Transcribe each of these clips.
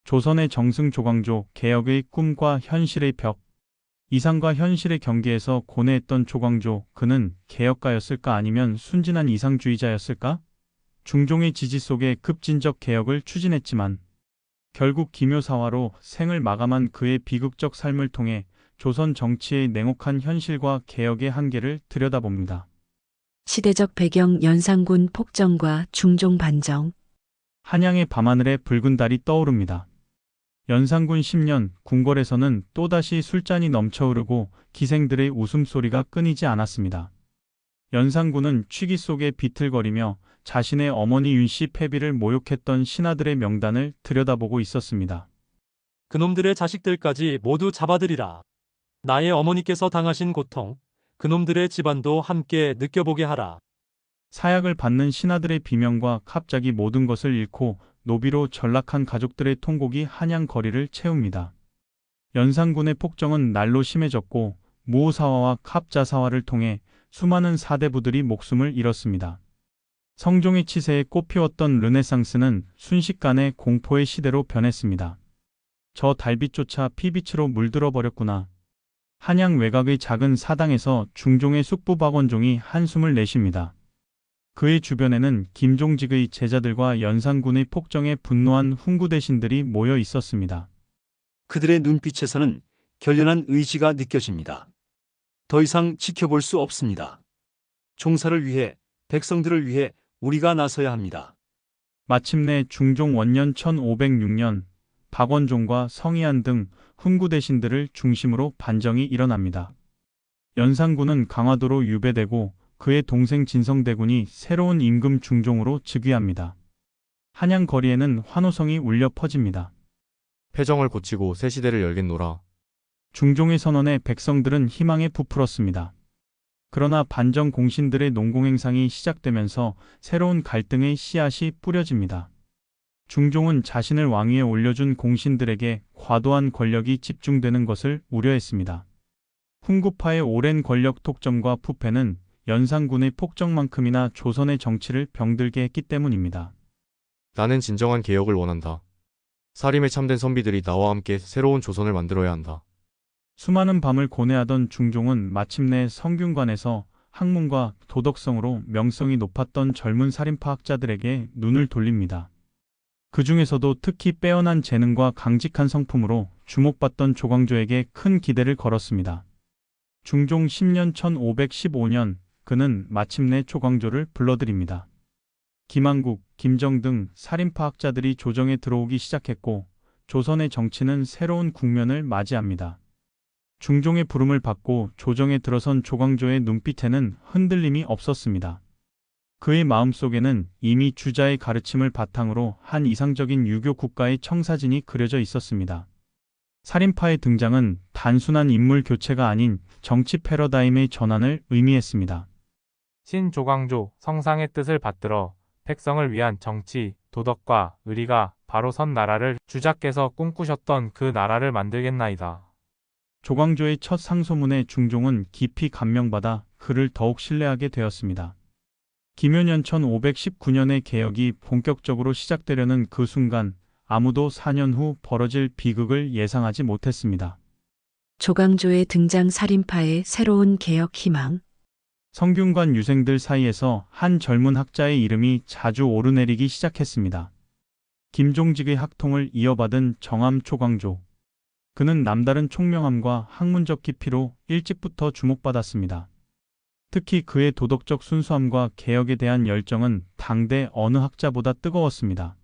조선의 정승 조광조, 개혁의 꿈과 현실의 벽. 이상과 현실의 경계에서 고뇌했던 조광조, 그는 개혁가였을까 아니면 순진한 이상주의자였을까? 중종의 지지 속에 급진적 개혁을 추진했지만 결국 기묘사화로 생을 마감한 그의 비극적 삶을 통해 조선 정치의 냉혹한 현실과 개혁의 한계를 들여다봅니다. 시대적 배경 연산군 폭정과 중종 반정. 한양의 밤하늘에 붉은 달이 떠오릅니다. 연산군 10년 궁궐에서는 또다시 술잔이 넘쳐흐르고 기생들의 웃음소리가 끊이지 않았습니다. 연산군은 취기 속에 비틀거리며 자신의 어머니 윤씨 패비를 모욕했던 신하들의 명단을 들여다보고 있었습니다. 그놈들의 자식들까지 모두 잡아들이라. 나의 어머니께서 당하신 고통, 그놈들의 집안도 함께 느껴보게 하라. 사약을 받는 신하들의 비명과 갑자기 모든 것을 잃고 노비로 전락한 가족들의 통곡이 한양 거리를 채웁니다. 연산군의 폭정은 날로 심해졌고 무오사화와 갑자사화를 통해 수많은 사대부들이 목숨을 잃었습니다. 성종의 치세에 꽃피웠던 르네상스는 순식간에 공포의 시대로 변했습니다. 저 달빛조차 피빛으로 물들어 버렸구나. 한양 외곽의 작은 사당에서 중종의 숙부 박원종이 한숨을 내쉽니다. 그의 주변에는 김종직의 제자들과 연산군의 폭정에 분노한 훈구대신들이 모여 있었습니다. 그들의 눈빛에서는 결연한 의지가 느껴집니다. 더 이상 지켜볼 수 없습니다. 종사를 위해, 백성들을 위해 우리가 나서야 합니다. 마침내 중종 원년 1506년 박원종과 성희안 등 훈구대신들을 중심으로 반정이 일어납니다. 연산군은 강화도로 유배되고 그의 동생 진성대군이 새로운 임금 중종으로 즉위합니다. 한양 거리에는 환호성이 울려 퍼집니다. 패정을 고치고 새 시대를 열겠노라. 중종의 선언에 백성들은 희망에 부풀었습니다. 그러나 반정 공신들의 농공행상이 시작되면서 새로운 갈등의 씨앗이 뿌려집니다. 중종은 자신을 왕위에 올려준 공신들에게 과도한 권력이 집중되는 것을 우려했습니다. 훈구파의 오랜 권력 독점과 부패는 연산군의 폭정만큼이나 조선의 정치를 병들게 했기 때문입니다. 나는 진정한 개혁을 원한다. 사림에 참된 선비들이 나와 함께 새로운 조선을 만들어야 한다. 수많은 밤을 고뇌하던 중종은 마침내 성균관에서 학문과 도덕성으로 명성이 높았던 젊은 살인파 학자들에게 눈을 돌립니다. 그 중에서도 특히 빼어난 재능과 강직한 성품으로 주목받던 조광조에게 큰 기대를 걸었습니다. 중종 10년 1515년 그는 마침내 조광조를 불러들입니다. 김한국, 김정 등 살인파 학자들이 조정에 들어오기 시작했고 조선의 정치는 새로운 국면을 맞이합니다. 중종의 부름을 받고 조정에 들어선 조광조의 눈빛에는 흔들림이 없었습니다. 그의 마음속에는 이미 주자의 가르침을 바탕으로 한 이상적인 유교 국가의 청사진이 그려져 있었습니다. 살인파의 등장은 단순한 인물 교체가 아닌 정치 패러다임의 전환을 의미했습니다. 신조광조 성상의 뜻을 받들어 백성을 위한 정치, 도덕과 의리가 바로 선 나라를 주자께서 꿈꾸셨던 그 나라를 만들겠나이다. 조광조의 첫 상소문에 중종은 깊이 감명받아 그를 더욱 신뢰하게 되었습니다. 김효년 1519년의 개혁이 본격적으로 시작되려는 그 순간 아무도 4년 후 벌어질 비극을 예상하지 못했습니다. 조광조의 등장 살인파의 새로운 개혁 희망. 성균관 유생들 사이에서 한 젊은 학자의 이름이 자주 오르내리기 시작했습니다. 김종직의 학통을 이어받은 정암 조광조. 그는 남다른 총명함과 학문적 깊이로 일찍부터 주목받았습니다. 특히 그의 도덕적 순수함과 개혁에 대한 열정은 당대 어느 학자보다 뜨거웠습니다.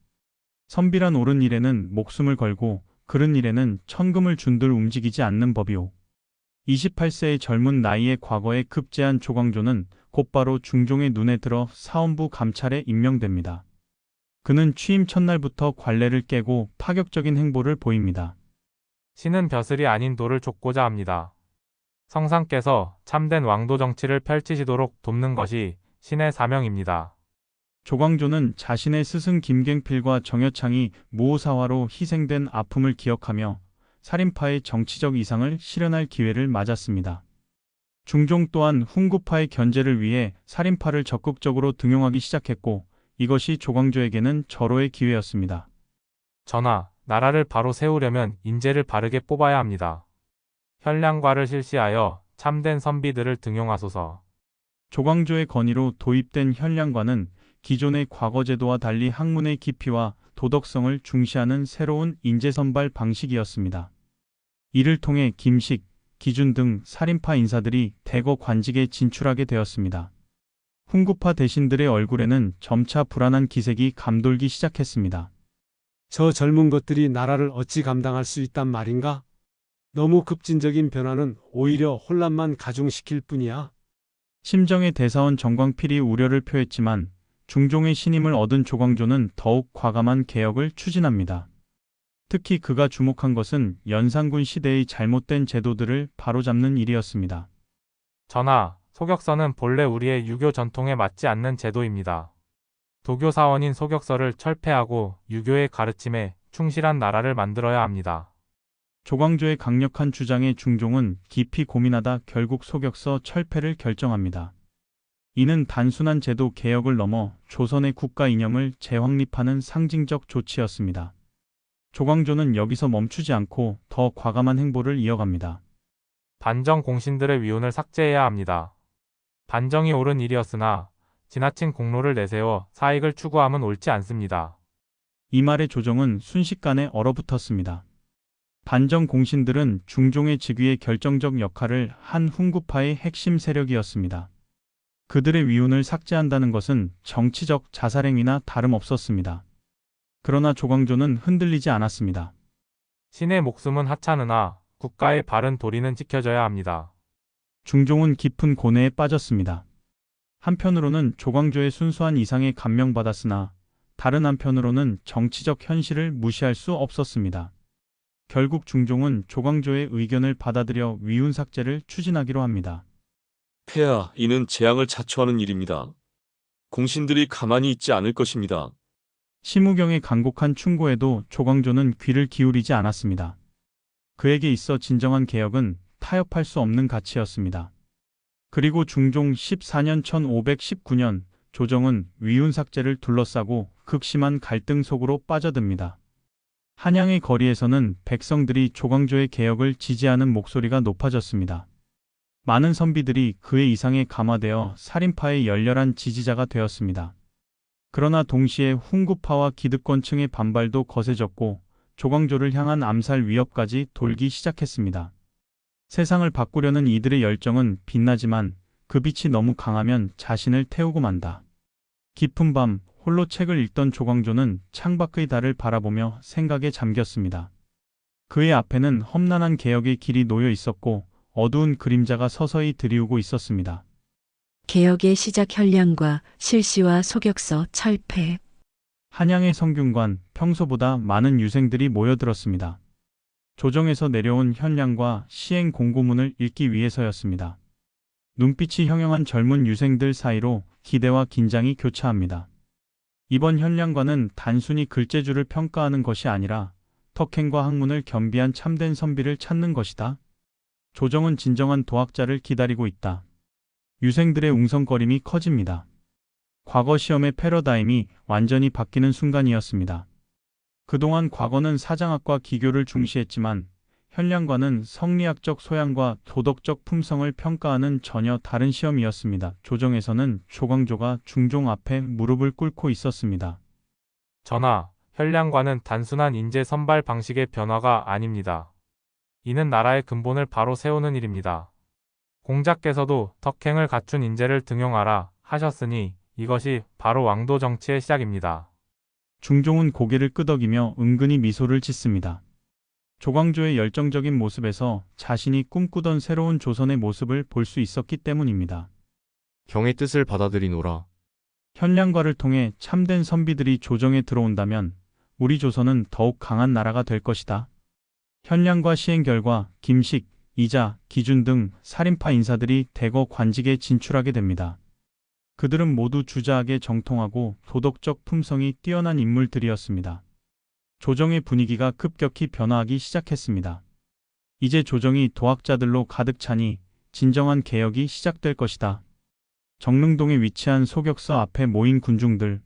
선비란 옳은 일에는 목숨을 걸고 그른 일에는 천금을 준들 움직이지 않는 법이오. 28세의 젊은 나이에 과거에 급제한 조광조는 곧바로 중종의 눈에 들어 사헌부 감찰에 임명됩니다. 그는 취임 첫날부터 관례를 깨고 파격적인 행보를 보입니다. 신은 벼슬이 아닌 돌을 쫓고자 합니다. 성상께서 참된 왕도 정치를 펼치시도록 돕는 것이 신의 사명입니다. 조광조는 자신의 스승 김갱필과 정여창이 무오사화로 희생된 아픔을 기억하며 살인파의 정치적 이상을 실현할 기회를 맞았습니다. 중종 또한 훈구파의 견제를 위해 살인파를 적극적으로 등용하기 시작했고 이것이 조광조에게는 절호의 기회였습니다. 전하, 나라를 바로 세우려면 인재를 바르게 뽑아야 합니다. 현량과를 실시하여 참된 선비들을 등용하소서. 조광조의 건의로 도입된 현량과는 기존의 과거제도와 달리 학문의 깊이와 도덕성을 중시하는 새로운 인재 선발 방식이었습니다. 이를 통해 김식, 기준 등 살인파 인사들이 대거 관직에 진출하게 되었습니다. 훈구파 대신들의 얼굴에는 점차 불안한 기색이 감돌기 시작했습니다. 저 젊은 것들이 나라를 어찌 감당할 수 있단 말인가? 너무 급진적인 변화는 오히려 혼란만 가중시킬 뿐이야. 심정의 대사원 정광필이 우려를 표했지만 중종의 신임을 얻은 조광조는 더욱 과감한 개혁을 추진합니다. 특히 그가 주목한 것은 연산군 시대의 잘못된 제도들을 바로잡는 일이었습니다. 전하, 소격서는 본래 우리의 유교 전통에 맞지 않는 제도입니다. 도교 사원인 소격서를 철폐하고 유교의 가르침에 충실한 나라를 만들어야 합니다. 조광조의 강력한 주장에 중종은 깊이 고민하다 결국 소격서 철폐를 결정합니다. 이는 단순한 제도 개혁을 넘어 조선의 국가 이념을 재확립하는 상징적 조치였습니다. 조광조는 여기서 멈추지 않고 더 과감한 행보를 이어갑니다. 반정 공신들의 위훈을 삭제해야 합니다. 반정이 옳은 일이었으나 지나친 공로를 내세워 사익을 추구함은 옳지 않습니다. 이 말에 조정은 순식간에 얼어붙었습니다. 반정 공신들은 중종의 즉위에 결정적 역할을 한 훈구파의 핵심 세력이었습니다. 그들의 위훈을 삭제한다는 것은 정치적 자살행위나 다름없었습니다. 그러나 조광조는 흔들리지 않았습니다. 신의 목숨은 하찮으나 국가의 바른 도리는 지켜져야 합니다. 중종은 깊은 고뇌에 빠졌습니다. 한편으로는 조광조의 순수한 이상에 감명받았으나 다른 한편으로는 정치적 현실을 무시할 수 없었습니다. 결국 중종은 조광조의 의견을 받아들여 위훈 삭제를 추진하기로 합니다. 폐하, 이는 재앙을 자초하는 일입니다. 공신들이 가만히 있지 않을 것입니다. 심우경의 간곡한 충고에도 조광조는 귀를 기울이지 않았습니다. 그에게 있어 진정한 개혁은 타협할 수 없는 가치였습니다. 그리고 중종 14년 1519년 조정은 위훈 삭제를 둘러싸고 극심한 갈등 속으로 빠져듭니다. 한양의 거리에서는 백성들이 조광조의 개혁을 지지하는 목소리가 높아졌습니다. 많은 선비들이 그의 이상에 감화되어 살인파의 열렬한 지지자가 되었습니다. 그러나 동시에 훈구파와 기득권층의 반발도 거세졌고 조광조를 향한 암살 위협까지 돌기 시작했습니다. 세상을 바꾸려는 이들의 열정은 빛나지만 그 빛이 너무 강하면 자신을 태우고 만다. 깊은 밤 홀로 책을 읽던 조광조는 창밖의 달을 바라보며 생각에 잠겼습니다. 그의 앞에는 험난한 개혁의 길이 놓여 있었고 어두운 그림자가 서서히 들이우고 있었습니다. 개혁의 시작 현량과 실시와 소격서 철폐. 한양의 성균관, 평소보다 많은 유생들이 모여들었습니다. 조정에서 내려온 현량과 시행 공고문을 읽기 위해서였습니다. 눈빛이 형형한 젊은 유생들 사이로 기대와 긴장이 교차합니다. 이번 현량과는 단순히 글재주를 평가하는 것이 아니라 턱행과 학문을 겸비한 참된 선비를 찾는 것이다. 조정은 진정한 도학자를 기다리고 있다. 유생들의 웅성거림이 커집니다. 과거 시험의 패러다임이 완전히 바뀌는 순간이었습니다. 그동안 과거는 사장학과 기교를 중시했지만 현량과는 성리학적 소양과 도덕적 품성을 평가하는 전혀 다른 시험이었습니다. 조정에서는 조광조가 중종 앞에 무릎을 꿇고 있었습니다. 전하, 현량과는 단순한 인재 선발 방식의 변화가 아닙니다. 이는 나라의 근본을 바로 세우는 일입니다. 공자께서도 덕행을 갖춘 인재를 등용하라 하셨으니 이것이 바로 왕도 정치의 시작입니다. 중종은 고개를 끄덕이며 은근히 미소를 짓습니다. 조광조의 열정적인 모습에서 자신이 꿈꾸던 새로운 조선의 모습을 볼 수 있었기 때문입니다. 경의 뜻을 받아들이노라. 현량과를 통해 참된 선비들이 조정에 들어온다면 우리 조선은 더욱 강한 나라가 될 것이다. 현량과 시행 결과 김식, 이자, 기준 등 살인파 인사들이 대거 관직에 진출하게 됩니다. 그들은 모두 주자학에 정통하고 도덕적 품성이 뛰어난 인물들이었습니다. 조정의 분위기가 급격히 변화하기 시작했습니다. 이제 조정이 도학자들로 가득 차니 진정한 개혁이 시작될 것이다. 정릉동에 위치한 소격서 앞에 모인 군중들.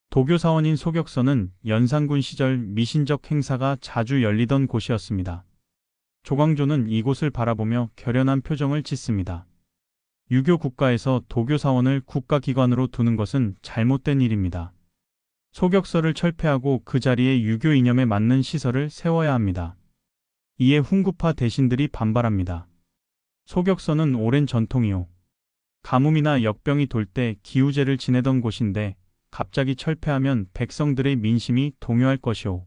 도교 사원인 소격서는 연산군 시절 미신적 행사가 자주 열리던 곳이었습니다. 조광조는 이곳을 바라보며 결연한 표정을 짓습니다. 유교 국가에서 도교 사원을 국가기관으로 두는 것은 잘못된 일입니다. 소격서를 철폐하고 그 자리에 유교 이념에 맞는 시설을 세워야 합니다. 이에 훈구파 대신들이 반발합니다. 소격서는 오랜 전통이요. 가뭄이나 역병이 돌 때 기우제를 지내던 곳인데 갑자기 철폐하면 백성들의 민심이 동요할 것이오.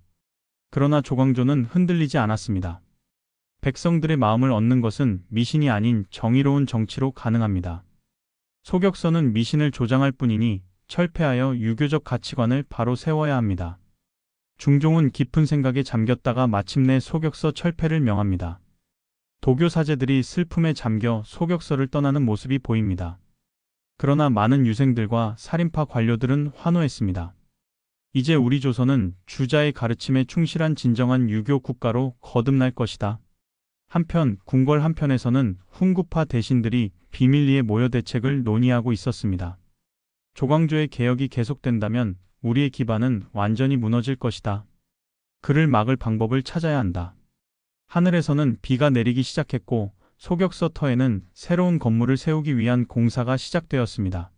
그러나 조광조는 흔들리지 않았습니다. 백성들의 마음을 얻는 것은 미신이 아닌 정의로운 정치로 가능합니다. 소격서는 미신을 조장할 뿐이니 철폐하여 유교적 가치관을 바로 세워야 합니다. 중종은 깊은 생각에 잠겼다가 마침내 소격서 철폐를 명합니다. 도교 사제들이 슬픔에 잠겨 소격서를 떠나는 모습이 보입니다. 그러나 많은 유생들과 살인파 관료들은 환호했습니다. 이제 우리 조선은 주자의 가르침에 충실한 진정한 유교 국가로 거듭날 것이다. 한편 궁궐 한편에서는 훈구파 대신들이 비밀리에 모여 대책을 논의하고 있었습니다. 조광조의 개혁이 계속된다면 우리의 기반은 완전히 무너질 것이다. 그를 막을 방법을 찾아야 한다. 하늘에서는 비가 내리기 시작했고 소격서 터에는 새로운 건물을 세우기 위한 공사가 시작되었습니다.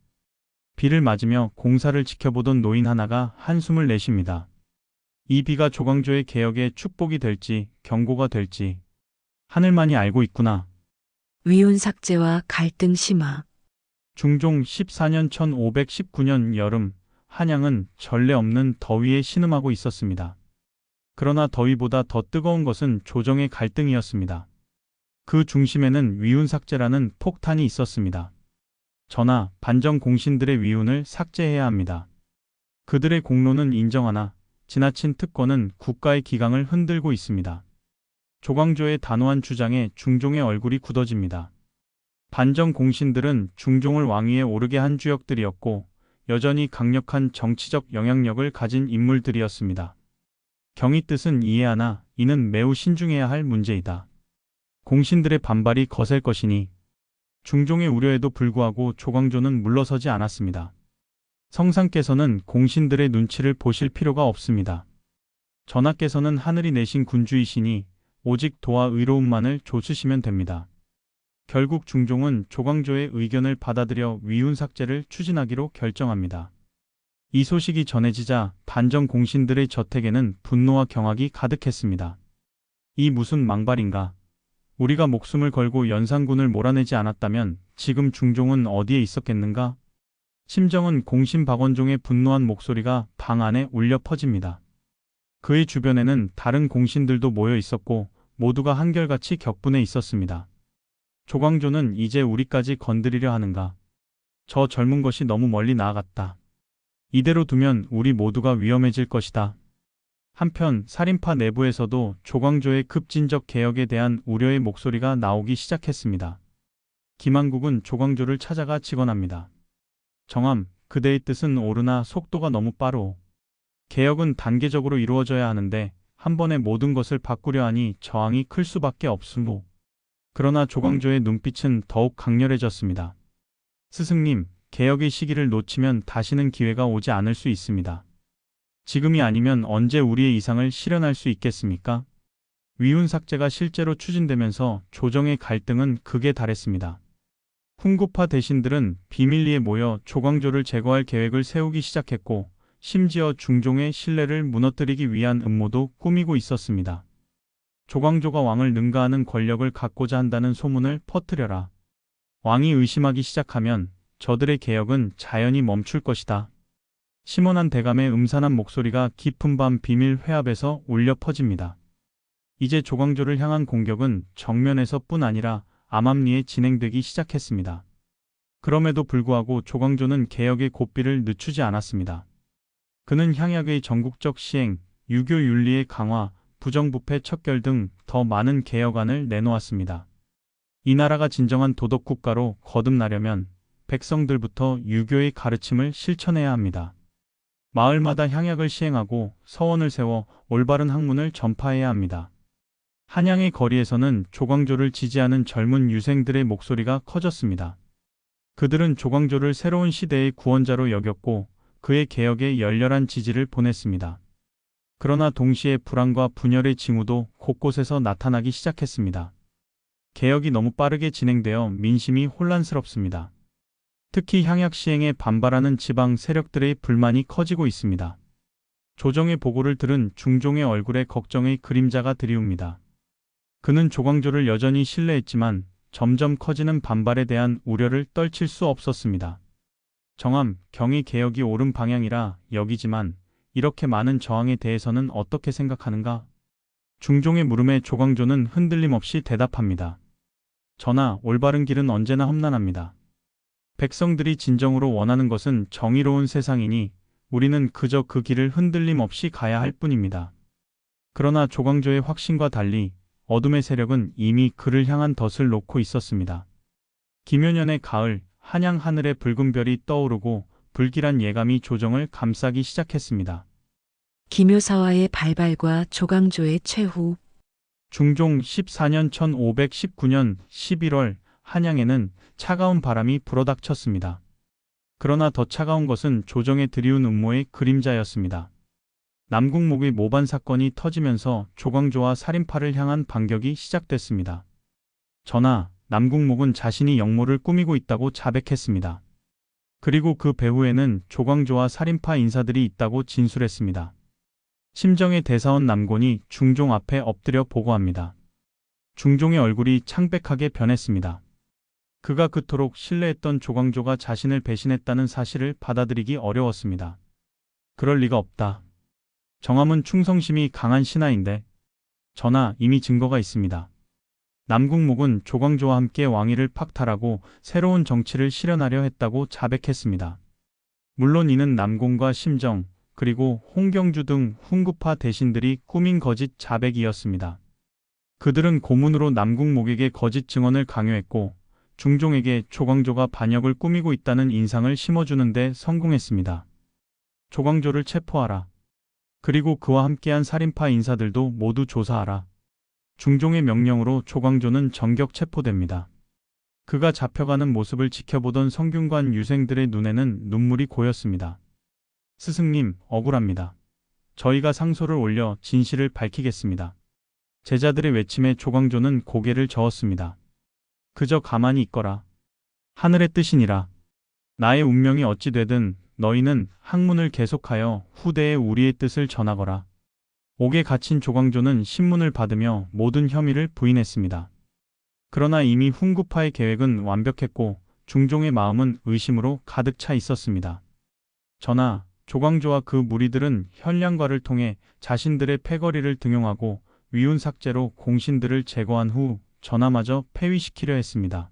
비를 맞으며 공사를 지켜보던 노인 하나가 한숨을 내쉽니다. 이 비가 조광조의 개혁의 축복이 될지 경고가 될지 하늘만이 알고 있구나. 위훈 삭제와 갈등 심화. 중종 14년 1519년 여름, 한양은 전례 없는 더위에 신음하고 있었습니다. 그러나 더위보다 더 뜨거운 것은 조정의 갈등이었습니다. 그 중심에는 위훈 삭제라는 폭탄이 있었습니다. 전하, 반정 공신들의 위훈을 삭제해야 합니다. 그들의 공로는 인정하나 지나친 특권은 국가의 기강을 흔들고 있습니다. 조광조의 단호한 주장에 중종의 얼굴이 굳어집니다. 반정 공신들은 중종을 왕위에 오르게 한 주역들이었고 여전히 강력한 정치적 영향력을 가진 인물들이었습니다. 경의 뜻은 이해하나 이는 매우 신중해야 할 문제이다. 공신들의 반발이 거셀 것이니 중종의 우려에도 불구하고 조광조는 물러서지 않았습니다. 성상께서는 공신들의 눈치를 보실 필요가 없습니다. 전하께서는 하늘이 내신 군주이시니 오직 도와 의로움만을 조치시면 됩니다. 결국 중종은 조광조의 의견을 받아들여 위훈 삭제를 추진하기로 결정합니다. 이 소식이 전해지자 반정 공신들의 저택에는 분노와 경악이 가득했습니다. 이 무슨 망발인가? 우리가 목숨을 걸고 연산군을 몰아내지 않았다면 지금 중종은 어디에 있었겠는가? 심정은 공신 박원종의 분노한 목소리가 방 안에 울려 퍼집니다. 그의 주변에는 다른 공신들도 모여 있었고 모두가 한결같이 격분해 있었습니다. 조광조는 이제 우리까지 건드리려 하는가? 저 젊은 것이 너무 멀리 나아갔다. 이대로 두면 우리 모두가 위험해질 것이다. 한편 살인파 내부에서도 조광조의 급진적 개혁에 대한 우려의 목소리가 나오기 시작했습니다. 김한국은 조광조를 찾아가 직언합니다. 정함, 그대의 뜻은 옳으나 속도가 너무 빠르오. 개혁은 단계적으로 이루어져야 하는데 한 번에 모든 것을 바꾸려 하니 저항이 클 수밖에 없으므. 그러나 조광조의 눈빛은 더욱 강렬해졌습니다. 스승님, 개혁의 시기를 놓치면 다시는 기회가 오지 않을 수 있습니다. 지금이 아니면 언제 우리의 이상을 실현할 수 있겠습니까? 위훈 삭제가 실제로 추진되면서 조정의 갈등은 극에 달했습니다. 훈구파 대신들은 비밀리에 모여 조광조를 제거할 계획을 세우기 시작했고 심지어 중종의 신뢰를 무너뜨리기 위한 음모도 꾸미고 있었습니다. 조광조가 왕을 능가하는 권력을 갖고자 한다는 소문을 퍼뜨려라. 왕이 의심하기 시작하면 저들의 개혁은 자연히 멈출 것이다. 심원한 대감의 음산한 목소리가 깊은 밤 비밀 회합에서 울려 퍼집니다. 이제 조광조를 향한 공격은 정면에서뿐 아니라 암암리에 진행되기 시작했습니다. 그럼에도 불구하고 조광조는 개혁의 고삐를 늦추지 않았습니다. 그는 향약의 전국적 시행, 유교 윤리의 강화, 부정부패 척결 등 더 많은 개혁안을 내놓았습니다. 이 나라가 진정한 도덕국가로 거듭나려면 백성들부터 유교의 가르침을 실천해야 합니다. 마을마다 향약을 시행하고 서원을 세워 올바른 학문을 전파해야 합니다. 한양의 거리에서는 조광조를 지지하는 젊은 유생들의 목소리가 커졌습니다. 그들은 조광조를 새로운 시대의 구원자로 여겼고 그의 개혁에 열렬한 지지를 보냈습니다. 그러나 동시에 불안과 분열의 징후도 곳곳에서 나타나기 시작했습니다. 개혁이 너무 빠르게 진행되어 민심이 혼란스럽습니다. 특히 향약 시행에 반발하는 지방 세력들의 불만이 커지고 있습니다. 조정의 보고를 들은 중종의 얼굴에 걱정의 그림자가 드리웁니다. 그는 조광조를 여전히 신뢰했지만 점점 커지는 반발에 대한 우려를 떨칠 수 없었습니다. 정함, 경의 개혁이 옳은 방향이라 여기지만 이렇게 많은 저항에 대해서는 어떻게 생각하는가? 중종의 물음에 조광조는 흔들림 없이 대답합니다. 전하, 올바른 길은 언제나 험난합니다. 백성들이 진정으로 원하는 것은 정의로운 세상이니 우리는 그저 그 길을 흔들림 없이 가야 할 뿐입니다. 그러나 조광조의 확신과 달리 어둠의 세력은 이미 그를 향한 덫을 놓고 있었습니다. 김효년의 가을, 한양 하늘에 붉은 별이 떠오르고 불길한 예감이 조정을 감싸기 시작했습니다. 김효사와의 발발과 조광조의 최후. 중종 14년 1519년 11월 한양에는 차가운 바람이 불어닥쳤습니다. 그러나 더 차가운 것은 조정에 드리운 음모의 그림자였습니다. 남궁목의 모반 사건이 터지면서 조광조와 살인파를 향한 반격이 시작됐습니다. 전하, 남궁목은 자신이 역모를 꾸미고 있다고 자백했습니다. 그리고 그 배후에는 조광조와 살인파 인사들이 있다고 진술했습니다. 심정의 대사원 남곤이 중종 앞에 엎드려 보고합니다. 중종의 얼굴이 창백하게 변했습니다. 그가 그토록 신뢰했던 조광조가 자신을 배신했다는 사실을 받아들이기 어려웠습니다. 그럴 리가 없다. 정함은 충성심이 강한 신하인데. 전하, 이미 증거가 있습니다. 남궁목은 조광조와 함께 왕위를 박탈하고 새로운 정치를 실현하려 했다고 자백했습니다. 물론 이는 남공과 심정, 그리고 홍경주 등 훈구파 대신들이 꾸민 거짓 자백이었습니다. 그들은 고문으로 남궁목에게 거짓 증언을 강요했고 중종에게 조광조가 반역을 꾸미고 있다는 인상을 심어주는 데 성공했습니다. 조광조를 체포하라. 그리고 그와 함께한 살인파 인사들도 모두 조사하라. 중종의 명령으로 조광조는 전격 체포됩니다. 그가 잡혀가는 모습을 지켜보던 성균관 유생들의 눈에는 눈물이 고였습니다. 스승님, 억울합니다. 저희가 상소를 올려 진실을 밝히겠습니다. 제자들의 외침에 조광조는 고개를 저었습니다. 그저 가만히 있거라. 하늘의 뜻이니라. 나의 운명이 어찌 되든 너희는 학문을 계속하여 후대에 우리의 뜻을 전하거라. 옥에 갇힌 조광조는 신문을 받으며 모든 혐의를 부인했습니다. 그러나 이미 훈구파의 계획은 완벽했고 중종의 마음은 의심으로 가득 차 있었습니다. 전하, 조광조와 그 무리들은 현량과를 통해 자신들의 패거리를 등용하고 위훈 삭제로 공신들을 제거한 후 전하마저 폐위시키려 했습니다.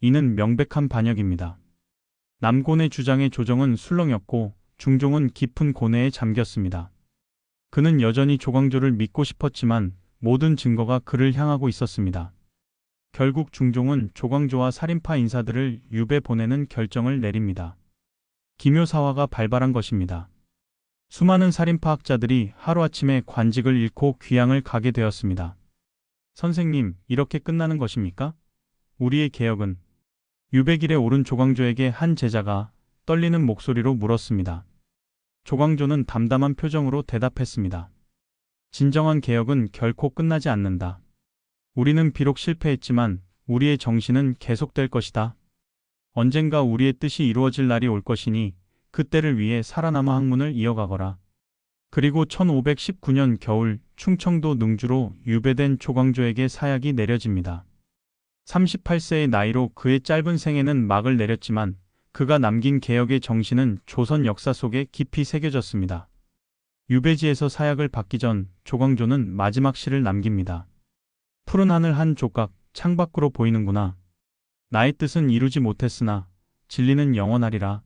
이는 명백한 반역입니다. 남곤의 주장에 조정은 술렁였고 중종은 깊은 고뇌에 잠겼습니다. 그는 여전히 조광조를 믿고 싶었지만 모든 증거가 그를 향하고 있었습니다. 결국 중종은 조광조와 살인파 인사들을 유배 보내는 결정을 내립니다. 김효사화가 발발한 것입니다. 수많은 살인파 학자들이 하루아침에 관직을 잃고 귀양을 가게 되었습니다. 선생님, 이렇게 끝나는 것입니까? 우리의 개혁은? 유배길에 오른 조광조에게 한 제자가 떨리는 목소리로 물었습니다. 조광조는 담담한 표정으로 대답했습니다. 진정한 개혁은 결코 끝나지 않는다. 우리는 비록 실패했지만 우리의 정신은 계속될 것이다. 언젠가 우리의 뜻이 이루어질 날이 올 것이니 그때를 위해 살아남아 학문을 이어가거라. 그리고 1519년 겨울 충청도 능주로 유배된 조광조에게 사약이 내려집니다. 38세의 나이로 그의 짧은 생애는 막을 내렸지만 그가 남긴 개혁의 정신은 조선 역사 속에 깊이 새겨졌습니다. 유배지에서 사약을 받기 전 조광조는 마지막 시를 남깁니다. 푸른 하늘 한 조각 창밖으로 보이는구나. 나의 뜻은 이루지 못했으나 진리는 영원하리라.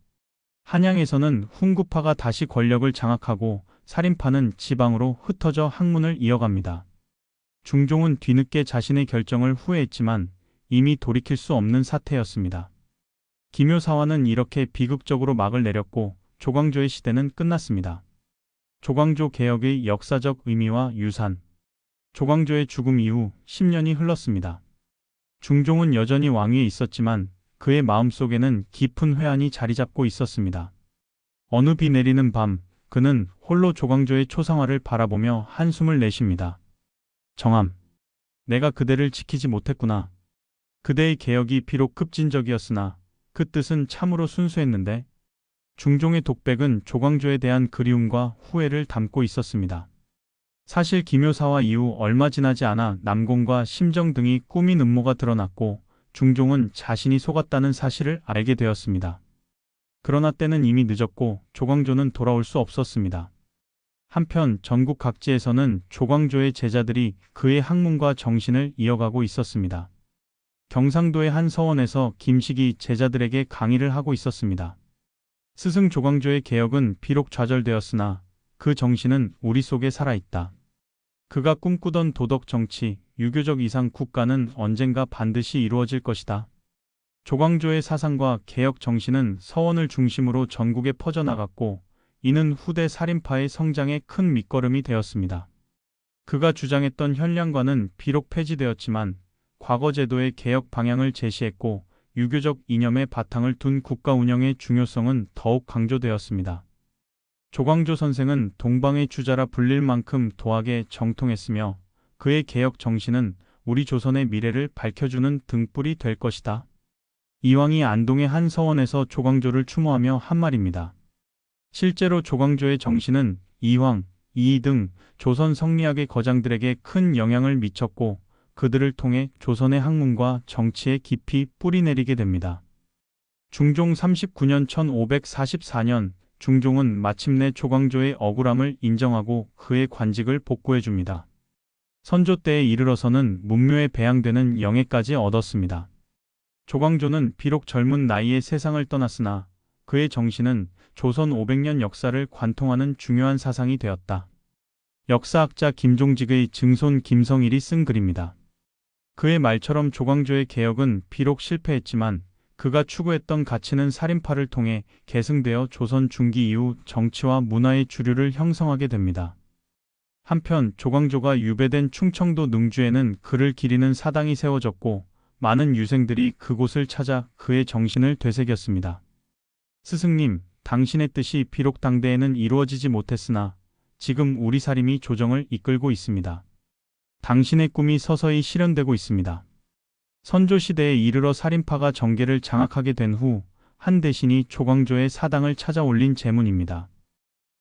한양에서는 훈구파가 다시 권력을 장악하고 살인파는 지방으로 흩어져 학문을 이어갑니다. 중종은 뒤늦게 자신의 결정을 후회했지만 이미 돌이킬 수 없는 사태였습니다. 김효사화는 이렇게 비극적으로 막을 내렸고 조광조의 시대는 끝났습니다. 조광조 개혁의 역사적 의미와 유산. 조광조의 죽음 이후 10년이 흘렀습니다. 중종은 여전히 왕위에 있었지만 그의 마음속에는 깊은 회한이 자리 잡고 있었습니다. 어느 비 내리는 밤, 그는 홀로 조광조의 초상화를 바라보며 한숨을 내쉽니다. 정암. 내가 그대를 지키지 못했구나. 그대의 개혁이 비록 급진적이었으나 그 뜻은 참으로 순수했는데 중종의 독백은 조광조에 대한 그리움과 후회를 담고 있었습니다. 사실 기묘사화 이후 얼마 지나지 않아 남공과 심정 등이 꾸민 음모가 드러났고 중종은 자신이 속았다는 사실을 알게 되었습니다. 그러나 때는 이미 늦었고 조광조는 돌아올 수 없었습니다. 한편 전국 각지에서는 조광조의 제자들이 그의 학문과 정신을 이어가고 있었습니다. 경상도의 한 서원에서 김식이 제자들에게 강의를 하고 있었습니다. 스승 조광조의 개혁은 비록 좌절되었으나 그 정신은 우리 속에 살아있다. 그가 꿈꾸던 도덕 정치, 유교적 이상 국가는 언젠가 반드시 이루어질 것이다. 조광조의 사상과 개혁 정신은 서원을 중심으로 전국에 퍼져나갔고 이는 후대 살인파의 성장에 큰 밑거름이 되었습니다. 그가 주장했던 현량관은 비록 폐지되었지만 과거 제도의 개혁 방향을 제시했고 유교적 이념의 바탕을 둔 국가 운영의 중요성은 더욱 강조되었습니다. 조광조 선생은 동방의 주자라 불릴 만큼 도학에 정통했으며 그의 개혁 정신은 우리 조선의 미래를 밝혀주는 등불이 될 것이다. 이왕이 안동의 한 서원에서 조광조를 추모하며 한 말입니다. 실제로 조광조의 정신은 이황, 이이 등 조선 성리학의 거장들에게 큰 영향을 미쳤고 그들을 통해 조선의 학문과 정치에 깊이 뿌리내리게 됩니다. 중종 39년 1544년 중종은 마침내 조광조의 억울함을 인정하고 그의 관직을 복구해줍니다. 선조 때에 이르러서는 문묘에 배양되는 영예까지 얻었습니다. 조광조는 비록 젊은 나이에 세상을 떠났으나 그의 정신은 조선 500년 역사를 관통하는 중요한 사상이 되었다. 역사학자 김종직의 증손 김성일이 쓴 글입니다. 그의 말처럼 조광조의 개혁은 비록 실패했지만 그가 추구했던 가치는 살인파를 통해 계승되어 조선 중기 이후 정치와 문화의 주류를 형성하게 됩니다. 한편 조광조가 유배된 충청도 능주에는 그를 기리는 사당이 세워졌고 많은 유생들이 그곳을 찾아 그의 정신을 되새겼습니다. 스승님, 당신의 뜻이 비록 당대에는 이루어지지 못했으나 지금 우리 사림이 조정을 이끌고 있습니다. 당신의 꿈이 서서히 실현되고 있습니다. 선조 시대에 이르러 살인파가 정계를 장악하게 된 후 한 대신이 조광조의 사당을 찾아 올린 제문입니다.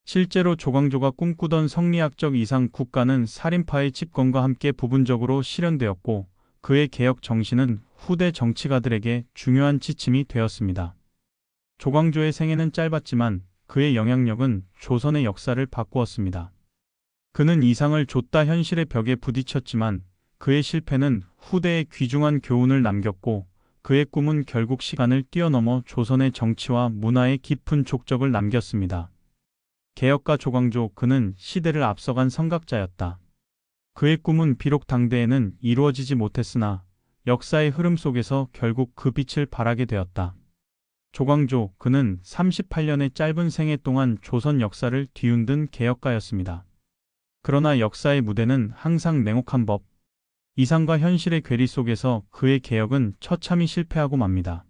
실제로 조광조가 꿈꾸던 성리학적 이상 국가는 살인파의 집권과 함께 부분적으로 실현되었고 그의 개혁 정신은 후대 정치가들에게 중요한 지침이 되었습니다. 조광조의 생애는 짧았지만 그의 영향력은 조선의 역사를 바꾸었습니다. 그는 이상을 좇다 현실의 벽에 부딪혔지만 그의 실패는 후대에 귀중한 교훈을 남겼고 그의 꿈은 결국 시간을 뛰어넘어 조선의 정치와 문화에 깊은 족적을 남겼습니다. 개혁가 조광조, 그는 시대를 앞서간 선각자였다. 그의 꿈은 비록 당대에는 이루어지지 못했으나 역사의 흐름 속에서 결국 그 빛을 발하게 되었다. 조광조, 그는 38년의 짧은 생애 동안 조선 역사를 뒤흔든 개혁가였습니다. 그러나 역사의 무대는 항상 냉혹한 법, 이상과 현실의 괴리 속에서 그의 개혁은 처참히 실패하고 맙니다.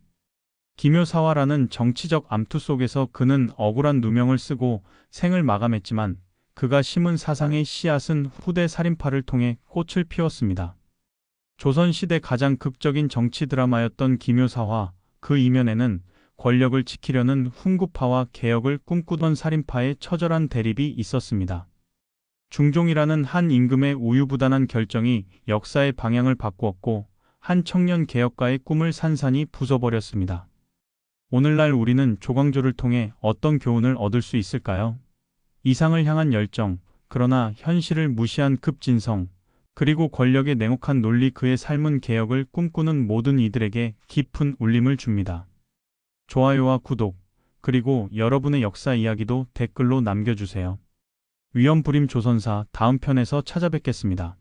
기묘사화라는 정치적 암투 속에서 그는 억울한 누명을 쓰고 생을 마감했지만 그가 심은 사상의 씨앗은 후대 살인파를 통해 꽃을 피웠습니다. 조선시대 가장 극적인 정치 드라마였던 기묘사화, 그 이면에는 권력을 지키려는 훈구파와 개혁을 꿈꾸던 살인파의 처절한 대립이 있었습니다. 중종이라는 한 임금의 우유부단한 결정이 역사의 방향을 바꾸었고 한 청년 개혁가의 꿈을 산산이 부숴버렸습니다. 오늘날 우리는 조광조를 통해 어떤 교훈을 얻을 수 있을까요? 이상을 향한 열정, 그러나 현실을 무시한 급진성, 그리고 권력의 냉혹한 논리, 그의 삶은 개혁을 꿈꾸는 모든 이들에게 깊은 울림을 줍니다. 좋아요와 구독, 그리고 여러분의 역사 이야기도 댓글로 남겨주세요. 위엄부림 조선사 다음 편에서 찾아뵙겠습니다.